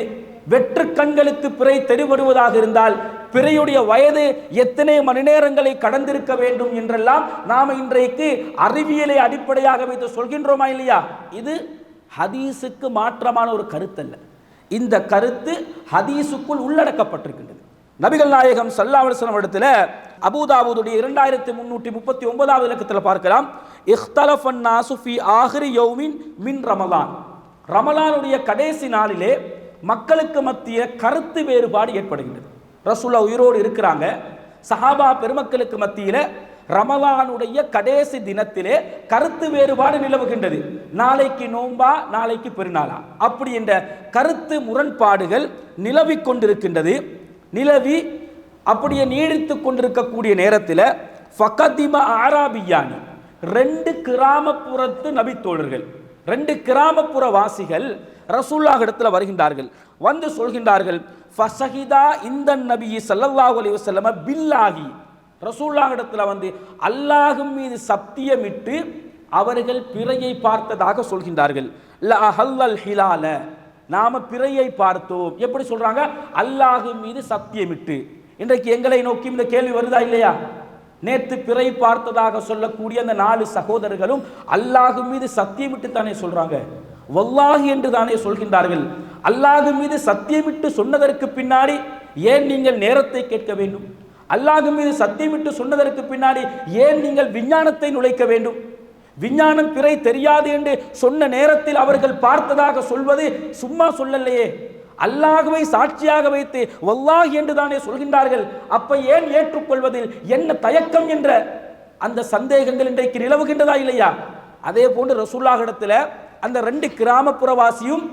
வெற்று கண்களுக்கு பிறை தெரிவடுவதாக இருந்தால் பிறையுடைய வயது எத்தனை மணி நேரங்களை கடந்திருக்க வேண்டும் என்றெல்லாம் நாம் இன்றைக்கு அறிவியலை அடிப்படையாக வைத்து சொல்கின்றோமா இல்லையா? இது ஹதீஸுக்கு மாற்றமான ஒரு கருத்து அல்ல. இந்த கருத்து ஹதீஸுக்குள் உள்ளடக்கப்பட்டிருக்கின்றது. நபிகள் நாயகம் ஸல்லல்லாஹு அலைஹி வஸல்லம் இடத்துல அபூதாவூதுடைய 2339வது இலக்கத்தில் பார்க்கலாம், இஹ்தலஃபன் நாசு ஃபீ ஆஹிரி யௌமின் மின் ரமலான். ரமலானுடைய கடைசி நாளிலே மக்களுக்கு மத்திய கருத்து வேறுபாடு ஏற்படுகின்றது. ரசூலுல்லாஹ் உயிரோடு இருக்கிறாங்க, சஹாபா பெருமக்களுக்கு மத்தியில் ரமலானுடைய கடைசி தினத்திலே கருத்து வேறுபாடு நிலவுகின்றது. நாளைக்கு நோன்பா, நாளைக்கு பெருநாளா, அப்படி என்ற கருத்து முரண்பாடுகள் நிலவிக் கொண்டிருக்கின்றது. நிலவி அப்படியே நீடித்து கொண்டிருக்கக்கூடிய நேரத்தில் ஃபகதிம ஆராபியானி, 2 கிராமப்புறத்து நபித்தோழர்கள், 2 கிராமப்புற வாசிகள் ரசூலுல்லாஹ் இடத்துல வருகின்றார்கள். வந்து சொல்கின்றார்கள், ஃபஸஹிதா இந்த நபி ஸல்லல்லாஹு அலைஹி வஸல்லம் பில்லாஹி, ரசூலுல்லாஹ் இடத்துல வந்து அல்லாஹ்வின் மீது சத்தியமிட்டு அவர்கள் பிறையை பார்த்ததாக சொல்கின்றார்கள். லா ஹல்லல் ஹிலால, நாம பிறையை பார்த்தோம். எப்படி சொல்றாங்க? அல்லாஹ்வின் மீது சத்தியமிட்டு. இன்றைக்கு எங்களை நோக்கி இந்த கேள்வி வருதா இல்லையா? நேற்று பிறை பார்த்ததாக சொல்லக்கூடிய அந்த 4 சகோதரர்களும் அல்லாஹ்வின் மீது சத்தியமிட்டு தானே சொல்றாங்க, வல்லாஹி என்று தானே சொல்கின்றார்கள். அல்லாஹ்வின் மீது சத்தியமிட்டு சொன்னதற்கு பின்னாடி ஏன் நீங்கள் நேரத்தை கேட்க வேண்டும்? அல்லாஹ்வின் மீது சத்தியமிட்டு சொன்னதற்கு பின்னாடி ஏன் நீங்கள் விஞ்ஞானத்தை நுழைக்க வேண்டும்? விஞ்ஞானம் பிறை தெரியாது என்று சொன்ன நேரத்தில் அவர்கள் பார்த்ததாக சொல்வது சும்மா சொல்லலையே, அல்லாஹ்வை சாட்சியாக வைத்து வல்லாஹி என்று தானே சொல்கின்றார்கள். அப்ப ஏன் ஏற்றுக்கொள்வதில் என்ன தயக்கம் என்ற அந்த சந்தேகங்கள் இன்றைக்கு நிலவுகின்றதா இல்லையா? அதே போன்று ரசூலுல்லாஹ் இடத்துல அந்த 2 கிராமப்புறவாசியும்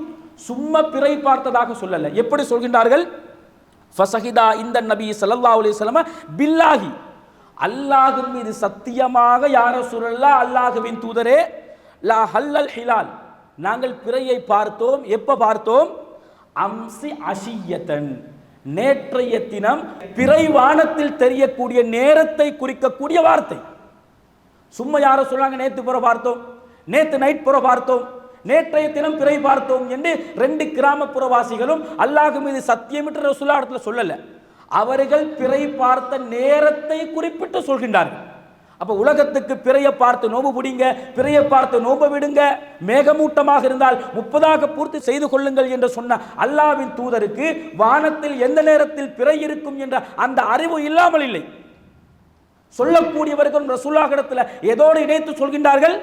சும்மா பிறை பார்த்ததாக சொல்லல. எப்படி சொல்கின்றார்கள்? ஃபஸஹிதா இந்த நபி ஸல்லல்லாஹு அலைஹி வஸல்லம் பில்லாஹி, அல்லாஹ்வின் மீது சத்தியமாக யா ரசூலல்லாஹ், அல்லாஹ்வின் தூதரே, லா ஹல்லல் ஹிலால், நாங்கள் பிறையை பார்த்தோம். எப்ப பார்த்தோம்? அம்சி அஷியத்தன், நேற்றைய தினம். பிறை வானத்தில் தெரியக்கூடிய நேரத்தை குறிக்கக்கூடிய வார்த்தை. சும்மா யார சொல்றாங்க நேத்து புற பார்த்தோம், நேத்து நைட் புற பார்த்தோம், நேற்றைய தினம் பிறை பார்த்தோம் என்று 2 கிராமப்புறவாசிகளும் அல்லாஹ் மீது சத்தியமிட்டு ரசூலுல்லாஹ் இடத்துல சொல்லல. அவர்கள் பிறை பார்த்த நேரத்தை குறிப்பிட்டு சொல்கின்றார்கள். அப்ப உலகத்துக்கு பிறையை பார்த்து நோம்பு பிடிங்க, பிறையை பார்த்து நோம்பு விடுங்க, மேகமூட்டமாக இருந்தால் 30 பூர்த்தி செய்து கொள்ளுங்கள் என்று சொன்ன அல்லாஹ்வின் தூதருக்கு வானத்தில் எந்த நேரத்தில் பிறை இருக்கும் என்ற அந்த அறிவு இல்லாமல் இல்லை. சொல்லக்கூடியவர்கள் ரசூலுல்லாஹ் இடத்துல எதோடு இணைத்து சொல்கின்றார்கள்?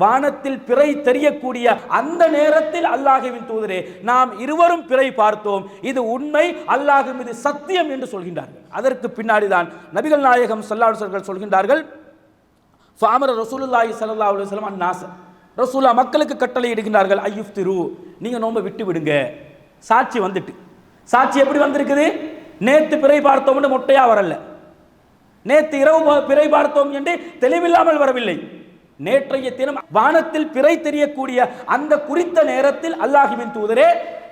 வானத்தில் பிறை தெரியக்கூடிய அந்த நேரத்தில் அல்லாஹ்வின் தூதரே, நாம் இருவரும் பிறை பார்த்தோம், இது உண்மை, அல்லாஹ் மீது சத்தியம் என்று சொல்கின்றார்கள். அதற்கு பின்னாடிதான் நபிகள் நாயகம் ஸல்லல்லாஹு அலைஹி வஸல்லம் சொல்கின்றார்கள், ஃபஅமர ரசூலுல்லாஹி ஸல்லல்லாஹு அலைஹி வஸல்லம் அன்னாஸ, ரசூலுல்லாஹ் மக்களுக்கு கட்டளை இடுகின்றார்கள், ஐயுஃப்திரு, நீங்க நோன்பை விட்டு விடுங்க. சாட்சி வந்துட்டு, சாட்சி எப்படி வந்திருக்குது? நேத்து பிறை பார்த்தோம்னு மொட்டையா வரல, நேத்து இரவு பிறை பார்த்தோம் என்று தெளிவில்லாமல் வரவில்லை. நேற்றைய தினம் வானத்தில் பிறை தெரியக்கூடிய அந்த குறித்த நேரத்தில் அல்லாஹ்வின் தூதரே,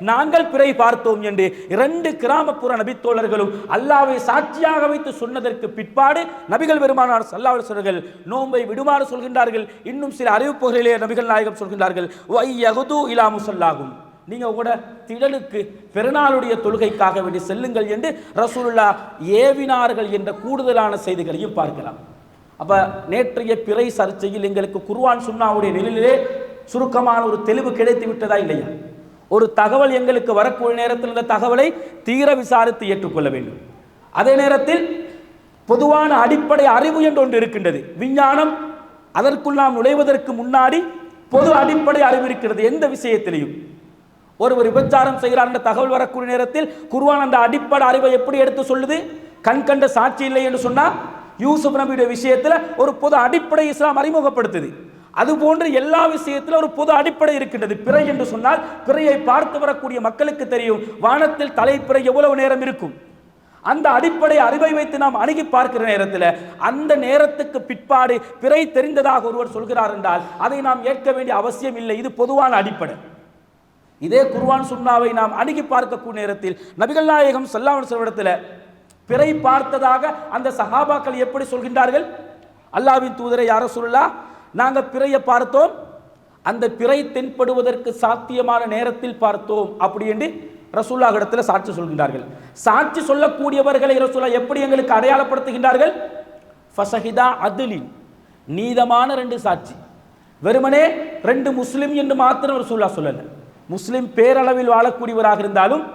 நாங்கள் பிறை பார்த்தோம் என்று 2 கிராமப்புற நபித்தோழர்களும் அல்லாஹ்வை சாட்சியாக வைத்து சொன்னதற்கு பிற்பாடு நபிகள் பெருமானார் ஸல்லல்லாஹு அலைஹி வஸல்லம் நோன்பை விடுமாறு சொல்கின்றார்கள். இன்னும் சில அறிவிப்புகளிலே நபிகள் நாயகம் சொல்கின்றார்கள், வய்யகுது இலா முஸல்லாஹும், நீங்க உங்களோட திடலுக்கு பெருநாளுடைய தொழுகைக்காக வேண்டி செல்லுங்கள் என்று ரசூலுல்லாஹ் ஏவினார்கள் என்ற கூடுதலான செய்திகளையும் பார்க்கலாம். அப்ப நேற்றைய பிறை சர்ச்சையில் எங்களுக்கு குர்ஆன் சுன்னாவுடைய நிலையிலே சுருக்கமான ஒரு தெளிவு கிடைத்து விட்டதா இல்லையா? ஒரு தகவல் எங்களுக்கு வரக்கூடிய நேரத்தில் இந்த தகவலை தீர விசாரித்து ஏற்றுக்கொள்ள வேண்டும். அதே நேரத்தில் பொதுவான அடிப்படை அறிவு என்று ஒன்று இருக்கின்றது, விஞ்ஞானம். அதற்குள் நாம் நுழைவதற்கு முன்னாடி பொது அடிப்படை அறிவு இருக்கிறது. எந்த விஷயத்திலையும் ஒருவர் விபச்சாரம் செய்கிறார் என்ற தகவல் வரக்கூடிய நேரத்தில் குர்ஆன் அந்த அடிப்படை அறிவை எப்படி எடுத்து சொல்லுது? கண்கண்ட சாட்சி இல்லை என்று சொன்னா யூசுப் நபியுடைய விஷயத்தில் ஒரு பொது அடிப்படை இஸ்லாம் அறிமுகப்படுத்துது. அதுபோன்று எல்லா விஷயத்திலும் ஒரு பொது அடிப்படை இருக்கின்றது. பிறை என்று சொன்னால் பிறையை பார்த்து வரக்கூடிய மக்களுக்கு தெரியும் வானத்தில் தலைப்பிறை எவ்வளவு நேரம் இருக்கும். அந்த அடிப்படை அறிவை வைத்து நாம் அணுகி பார்க்கிற நேரத்தில் அந்த நேரத்துக்கு பிற்பாடு பிறை தெரிந்ததாக ஒருவர் சொல்கிறார் என்றால் அதை நாம் ஏற்க வேண்டிய அவசியம் இல்லை. இது பொதுவான அடிப்படை. இதே குர்ஆன் சுன்னாவை நாம் அணுகி பார்க்கக்கூடிய நேரத்தில் நபிகள் நாயகம் ஸல்லல்லாஹு அலைஹி வஸல்லம் இடத்துல பிறை பார்த்ததாக அந்த சஹாபாக்கள் எப்படி சொல்கின்றார்கள்? அல்லாஹ்வின் தூதரே, யா ரசூலுல்லாஹ், நாங்க பிறையை பார்த்தோம், அந்த பிறை தென்படுவதற்கு சாத்தியமான நேரத்தில் பார்த்தோம் அப்படி என்று ரசூலுல்லாஹ் இடத்துல சாட்சி சொல்கின்றார்கள். சாட்சி சொல்லக்கூடியவர்களை ரசூலுல்லாஹ் எப்படி எங்களுக்கு அடையாளப்படுத்துகின்றார்கள்? ஃபஸஹிதா அத்லின், நீதமான 2 சாட்சி. வெறுமனே 2 முஸ்லிம் என்று மாத்திரம் ரசூலுல்லாஹ் சொல்லல. முஸ்லிம் பேரளவில் வாழக்கூடியவராக இருந்தாலும்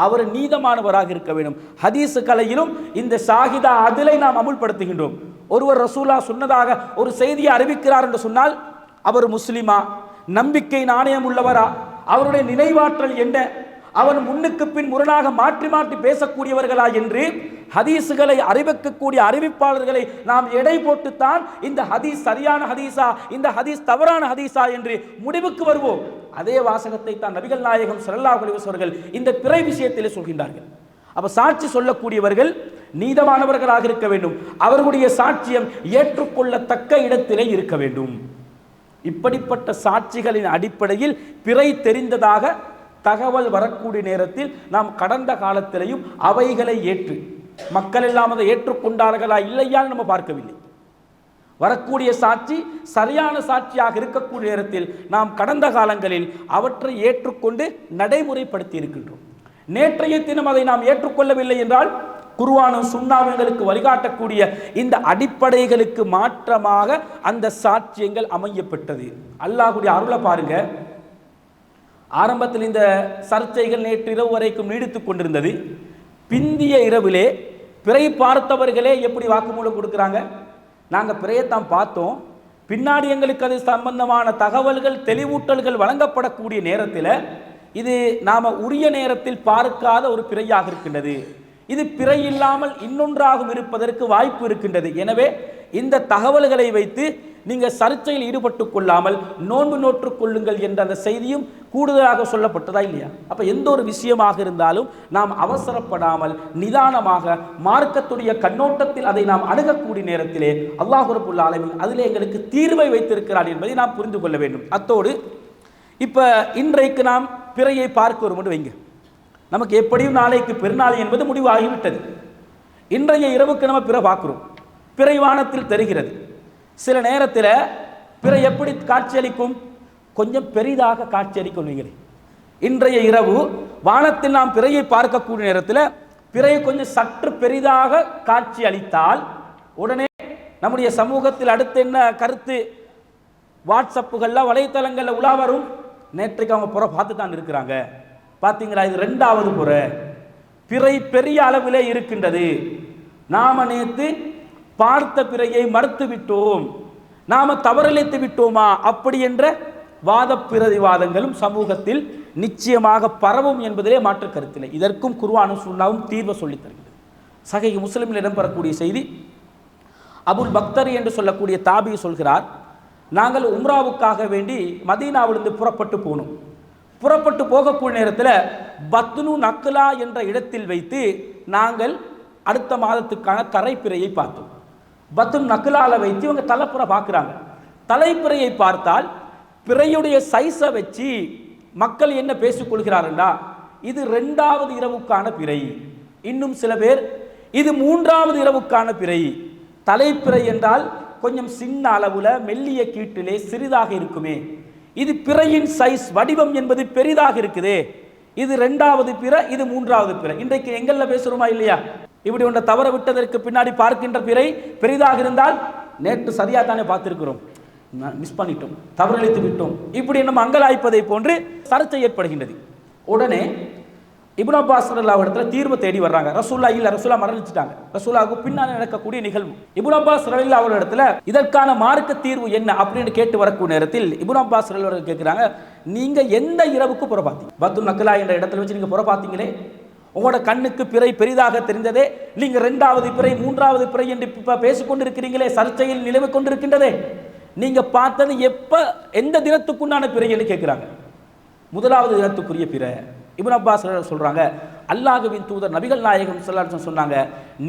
அவர் நீதமானவராக இருக்க வேண்டும். ஹதீஸ் கலையிலும் இந்த ஷாஹிதா அதிலை நாம் அமுல்படுத்துகின்றோம். ஒருவர் ரசூலுல்லாஹ் சொன்னதாக ஒரு செய்தியை அறிவிக்கிறார் என்று சொன்னால் அவர் முஸ்லிமா, நம்பிக்கை நாணயம் உள்ளவரா, அவருடைய நினைவாற்றல் என்ன, அவன் முன்னுக்கு பின் முரணாக மாற்றி மாற்றி பேசக்கூடியவர்களா என்று ஹதீஸுகளை அறிவிக்கக்கூடிய அறிவிப்பாளர்களை நாம் எடை போட்டுத்தான் இந்த ஹதீஸ் சரியான ஹதீஸா, இந்த ஹதீஸ் தவறான ஹதீஸா என்று முடிவுக்கு வருவோம். அதே வாசகத்தை தான் நபிகள் நாயகம் ஸல்லல்லாஹு அலைஹி வஸல்லம் இந்த பிறை விஷயத்திலே சொல்கின்றார்கள். அப்ப சாட்சி சொல்லக்கூடியவர்கள் நீதமானவர்களாக இருக்க வேண்டும். அவர்களுடைய சாட்சியம் ஏற்றுக்கொள்ளத்தக்க இடத்திலே இருக்க வேண்டும். இப்படிப்பட்ட சாட்சிகளின் அடிப்படையில் பிறை தெரிந்ததாக தகவல் வரக்கூடிய நேரத்தில் நாம் கடந்த காலத்திலையும் அவைகளை ஏற்று மக்கள் எல்லாம் அதை ஏற்றுக்கொண்டார்களா இல்லையான்னு நம்ம பார்க்கவில்லை. வரக்கூடிய சாட்சி சரியான சாட்சியாக இருக்கக்கூடிய நேரத்தில் நாம் கடந்த காலங்களில் அவற்றை ஏற்றுக்கொண்டு நடைமுறைப்படுத்தி இருக்கின்றோம். நேற்றைய தினம் அதை நாம் ஏற்றுக்கொள்ளவில்லை என்றால் குர்ஆனும் சுன்னாவும் எங்களுக்கு வழிகாட்டக்கூடிய இந்த அடிப்படைகளுக்கு மாற்றமாக அந்த சாட்சியங்கள் அமையப்பட்டது. அல்லாஹ்வுடைய அருளை பாருங்க. ஆரம்பத்தில் இந்த சர்ச்சைகள் நேற்று இரவு வரைக்கும் நீடித்துக் கொண்டிருந்தது. பிந்திய இரவிலே பிறை பார்த்தவர்களே எப்படி வாக்குமூலம் கொடுக்குறாங்க? நாங்கள் பிறையத்தான் பார்த்தோம், பின்னாடி எங்களுக்கு அது சம்பந்தமான தகவல்கள் தெளிவூட்டல்கள் வழங்கப்படக்கூடிய நேரத்தில் இது நாம் உரிய நேரத்தில் பார்க்காத ஒரு பிறையாக இருக்கின்றது, இது பிறை இல்லாமல் இன்னொன்றாகவும் இருப்பதற்கு வாய்ப்பு இருக்கின்றது. எனவே இந்த தகவல்களை வைத்து நீங்கள் சர்ச்சையில் ஈடுபட்டு கொள்ளாமல் நோன்பு நோற்றுக் கொள்ளுங்கள் என்ற அந்த செய்தியும் கூடுதலாக சொல்லப்பட்டதா இல்லையா? அப்போ எந்த ஒரு விஷயமாக இருந்தாலும் நாம் அவசரப்படாமல் நிதானமாக மார்க்கத்துடைய கண்ணோட்டத்தில் அதை நாம் அணுகக்கூடிய நேரத்திலே அல்லாஹ் ரப்புல் ஆலமீன் அதிலே எங்களுக்கு தீர்வை வைத்திருக்கிறார் என்பதை நாம் புரிந்து கொள்ள வேண்டும். அத்தோடு இப்போ இன்றைக்கு நாம் பிறையை பார்க்கிறோம் என்று வைங்க. நமக்கு எப்படியும் நாளைக்கு பெருநாள் என்பது முடிவாகிவிட்டது. இன்றைய இரவுக்கு நம்ம பிறை பார்க்கிறோம். பிறை வானத்தில் தெரிகிறது. சில நேரத்தில் பிறை எப்படி காட்சியளிக்கும்? கொஞ்சம் பெரிதாக காட்சியளிக்கும். இன்றைய இரவு வானத்தில் நாம் பிறையை பார்க்கக்கூடிய நேரத்தில் பிறை கொஞ்சம் சற்று பெரிதாக காட்சி அளித்தால் உடனே நம்முடைய சமூகத்தில் அடுத்து என்ன கருத்து வாட்ஸ்அப்புகளில் வலைத்தளங்களில் உலா வரும்? நேற்றைக்கு அவங்க புற பார்த்து தான் இருக்கிறாங்க, பார்த்தீங்களா, இது 2வது புறை, பிறை பெரிய அளவிலே இருக்கின்றது, நாம நேற்று பார்த்த பிறையை மறுத்து விட்டோம், நாம தவறிழைத்து விட்டோமா, அப்படி என்ற வாத பிரதிவாதங்களும் சமூகத்தில் நிச்சயமாக பரவும் என்பதிலே மாற்று கருத்தில்லை. இதற்கும் குர்ஆனும் சுன்னாவும் தீர்வு சொல்லித் தருகிறது. சஹீஹ் முஸ்லிமில் இடம்பெறக்கூடிய செய்தி, அபுல் பக்தரி என்று சொல்லக்கூடிய தாபி சொல்கிறார், நாங்கள் உம்ராவுக்காக வேண்டி மதீனாவிலிருந்து புறப்பட்டு போனோம். புறப்பட்டு போகக்கூடிய நேரத்தில் பத்னு நக்லா என்ற இடத்தில் வைத்து நாங்கள் அடுத்த மாதத்துக்கான தரைப்பிறையை பார்த்தோம். பத்னு நக்லாவில் வைத்து இவங்க தலைப்புற பார்க்குறாங்க. தலைப்பிறையை பார்த்தால் பிறையுடைய சைஸை வச்சு மக்கள் என்ன பேசிக்கொள்கிறார்களா, இது 2வது இரவுக்கான பிறை, இன்னும் சில பேர் இது 3வது இரவுக்கான பிறை. தலைப்பிறை என்றால் கொஞ்சம் சின்ன அளவுல மெல்லிய கீட்டிலே சிறிதாக இருக்குமே, இது பிறையின் சைஸ் வடிவம் என்பது பெரிதாக இருக்குதே, இது 2வது பிறை, இது 3வது பிறை. இன்றைக்கு எங்கள்ல பேசுறோமா இல்லையா? இப்படி ஒன்றை தவற விட்டதற்கு பின்னாடி பார்க்கின்ற பிறை பெரிதாக இருந்தால் நேற்று சரியா தானே பார்த்திருக்கிறோம், மிஸ் பண்ணிட்டோம், தவறளித்து விட்டோம், இப்படி நம்ம அங்கலாய்ப்பதை போன்று சர்ச்சை ஏற்படுகின்றது. உடனே இப்னு அப்பாஸ் ரலியல்லாஹு இடத்துல தீர்வு தேடி வர்றாங்க. ரசூலுல்லாஹ் இல்ல, ரசூலுல்லாஹ் மரணிச்சிட்டாங்க. ரசூலுல்லாஹ்வுக்கு பின்னால் நடக்கக்கூடிய நிகழ்வு. இப்னு அப்பாஸ் ரலியல்லாஹு இடத்துல இதற்கான மார்க்க தீர்வு என்ன அப்படின்னு கேட்டு வரக்கூடிய நேரத்தில் இப்னு அப்பாஸ் ரலியல்லாஹு கேட்கிறாங்க, நீங்க எந்த இரவுக்கு புற பார்த்தீங்க? பத்னு நக்லா என்ற இடத்துல வச்சு நீங்க புற பார்த்தீங்களே, உங்களோட கண்ணுக்கு பிறை பெரிதாக தெரிந்ததே, நீங்க 2வது பிறை 3வது பிறை என்று பேசிக்கொண்டிருக்கிறீங்களே, சர்ச்சையில் நிலவு கொண்டிருக்கின்றதே, நீங்க பார்த்தது எப்ப எந்த தினத்துக்குண்டான பிறை என்று கேட்கிறாங்க. 1வது தினத்துக்குரிய பிறை. இப்னு அப்பாஸ் சொல்றாங்க, அல்லாஹ்வின் தூதர் நபிகள் நாயகம் ஸல்லல்லாஹு அலைஹி வஸல்லம் சொன்னாங்க,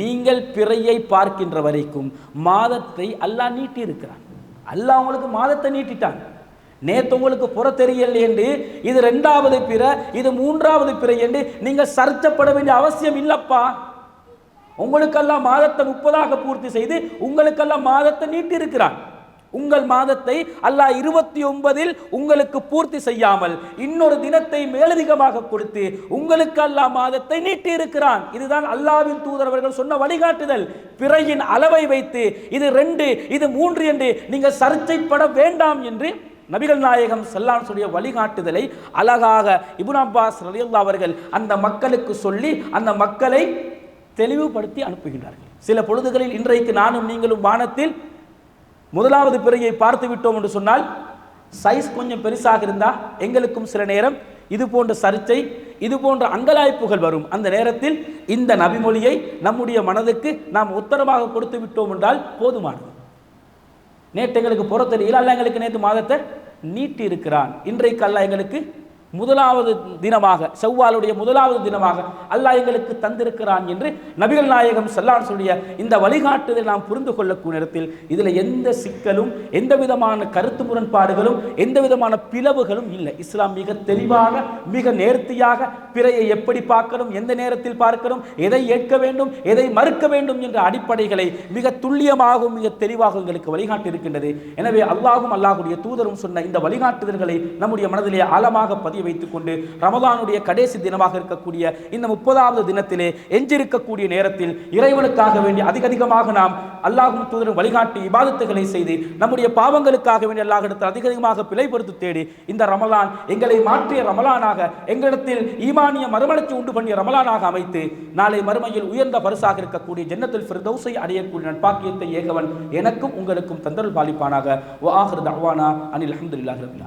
நீங்கள் பிறையை பார்க்கின்ற வரைக்கும் மாதத்தை அல்லாஹ் நீட்டி இருக்கிறான். அல்லாஹ் உங்களுக்கு மாதத்தை நீட்டிட்டான். நேற்று உங்களுக்கு புற தெரியல என்று இது 2வது பிறை, இது 3வது பிறை என்று நீங்க சர்ச்சப்பட வேண்டிய அவசியம் இல்லப்பா. உங்களுக்கெல்லாம் மாதத்தை 30ஆக பூர்த்தி செய்து உங்களுக்கெல்லாம் மாதத்தை நீட்டி இருக்கிறான். உங்கள் மாதத்தை அல்லாஹ் 29இல் உங்களுக்கு பூர்த்தி செய்யாமல் இன்னொரு தினத்தை மேலதிகமாக கொடுத்து உங்களுக்கு அல்லாஹ் மாதத்தை நீட்டி இருக்கிறான். இதுதான் அல்லாஹ்வின் தூதர் அவர்கள் சொன்ன வழிகாட்டுதல். பிறையின் அளவை வைத்து இது 2 இது 3 என்று நீங்க சர்ச்சைப்பட வேண்டாம் என்று நபிகள் நாயகம் ஸல்லல்லாஹு அலைஹி வஸல்லம் வழிகாட்டுதலை அழகாக இப்னு அப்பாஸ் ரலியல்லாஹு அவர்கள் அந்த மக்களுக்கு சொல்லி அந்த மக்களை தெளிவுபடுத்தி அனுப்புகின்றார்கள். சில பொழுதுகளில் இன்றைக்கு நானும் நீங்களும் வானத்தில் 1வது பிறையை பார்த்து விட்டோம் என்று சொன்னால் சைஸ் கொஞ்சம் பெருசாக இருந்தால் எங்களுக்கும் சில நேரம் இது போன்ற சர்ச்சை, இது போன்ற அங்கலாய்ப்புகள் வரும். அந்த நேரத்தில் இந்த நபிமொழியை நம்முடைய மனதுக்கு நாம் உத்தரவாக கொடுத்து விட்டோம் என்றால் போதுமானது. நேற்று எங்களுக்கு புறத்தெரியல, அல்ல எங்களுக்கு நேற்று மாதத்தை நீட்டி இருக்கிறான். இன்றைக்கு அல்ல எங்களுக்கு 1வது தினமாக, செவ்வாலுடைய 1வது தினமாக அல்லாஹ் எங்களுக்கு தந்திருக்கிறான் என்று நபிகள் நாயகம் ஸல்லல்லாஹு அலைஹி வஸல்லம் இந்த வழிகாட்டுதலை நாம் புரிந்து கொள்ளக்கூடிய நேரத்தில் இதில் எந்த சிக்கலும் எந்த விதமான கருத்து முரண்பாடுகளும் எந்த விதமான பிளவுகளும் இல்லை. இஸ்லாம் மிக தெளிவாக மிக நேர்த்தியாக பிறையை எப்படி பார்க்கணும், எந்த நேரத்தில் பார்க்கணும், எதை ஏற்க வேண்டும், எதை மறுக்க வேண்டும் என்ற அடிப்படைகளை மிக துல்லியமாகவும் மிக தெளிவாக எங்களுக்கு வழிகாட்டி இருக்கின்றது. எனவே அல்லாஹும் அல்லாஹுடைய தூதரும் சொன்ன இந்த வழிகாட்டுதல்களை நம்முடைய மனதிலே ஆழமாக வைத்துக் கொண்டு ரமலானுடைய கடைசி தினமாக இருக்கக்கூடிய இந்த 30வது தினத்திலே எஞ்சிருக்கக்கூடிய நேரத்தில் இறைவனுக்காக வேண்டி அதிகமாக நாம் அல்லாஹ்வும் தூதரும் வழிகாட்டி இபாதத்துகளை செய்து நம்முடைய பாவங்களுக்காக வேண்டி அல்லாஹ்விடத்தில் அதிகமாக பிழைபடுத்தி தேடி இந்த ரமலான் எங்களை மாற்றிய ரமலானாக, எங்களிடத்தில் ஈமானிய மறுமலர்ச்சி உண்டு பண்ணிய ரமலானாக அமைத்து நாளை மறுமையில் உயர்ந்த பரிசாக இருக்கக்கூடிய ஜன்னத்துல் ஃபிர்தௌஸை அடையக்கூடிய நற்பாக்கியத்தை ஏகவன் எனக்கும் உங்களுக்கும் தந்தருள் பாலிப்பானாக. வ ஆகிரு தஅவானா அனில் ஹம்துலில்லாஹி ரப்பில் ஆலமீன்.